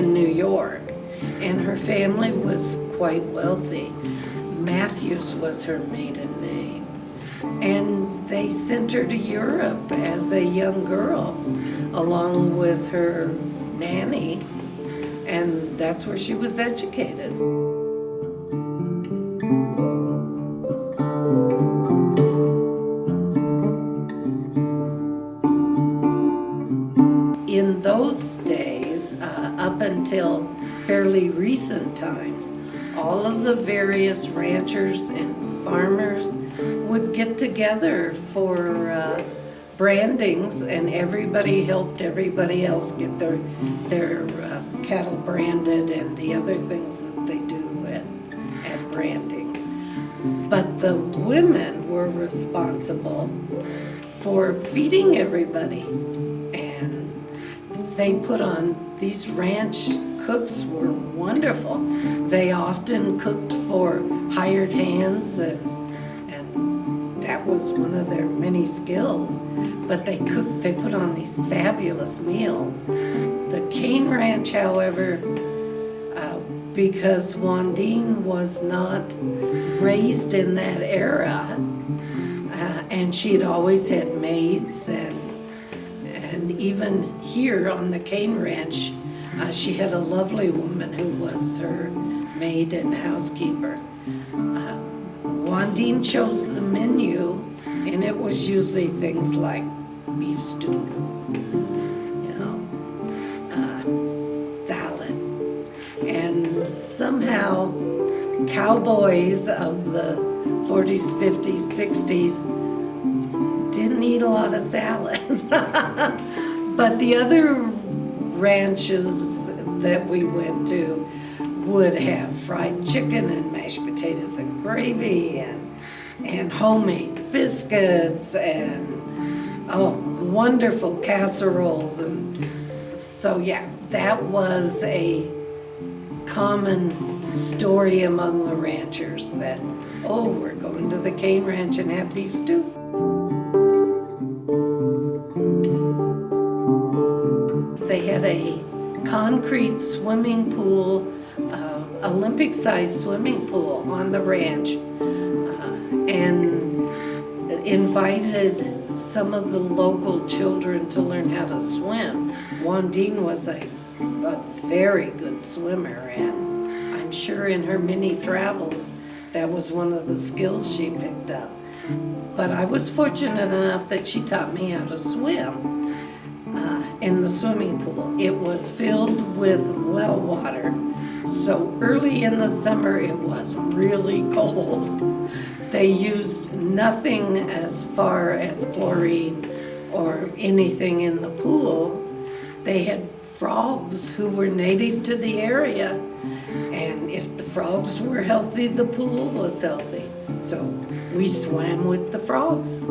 in New York, and her family was quite wealthy. Matthews was her maiden name. And they sent her to Europe as a young girl, along with her nanny, and that's where she was educated. In those days, up until fairly recent times, all of the various ranchers and farmers would get together for brandings, and everybody helped everybody else get their cattle branded and the other things that they do at branding. But the women were responsible for feeding everybody, and they put on these ranch cooks were wonderful. They often cooked for hired hands, and that was one of their many skills. But they put on these fabulous meals. The Kane Ranch, however, because Wanden was not raised in that era, and she had always had maids, and even here on the Kane Ranch, she had a lovely woman who was her maid and housekeeper. Wanden chose the menu, and it was usually things like beef stew, salad. And somehow cowboys of the 40s, 50s, 60s didn't eat a lot of salads. But the other ranches that we went to would have fried chicken and mashed potatoes and gravy and homemade biscuits and wonderful casseroles. And so yeah, that was a common story among the ranchers that, we're going to the Kane Ranch and have beef stew. They had a concrete swimming pool, Olympic-sized swimming pool on the ranch, and invited some of the local children to learn how to swim. Wanden was a very good swimmer, and I'm sure in her many travels that was one of the skills she picked up. But I was fortunate enough that she taught me how to swim in the swimming pool. It was filled with well water, so early in the summer it was really cold. They used nothing as far as chlorine or anything in the pool. They had frogs who were native to the area, and if the frogs were healthy, the pool was healthy. So we swam with the frogs.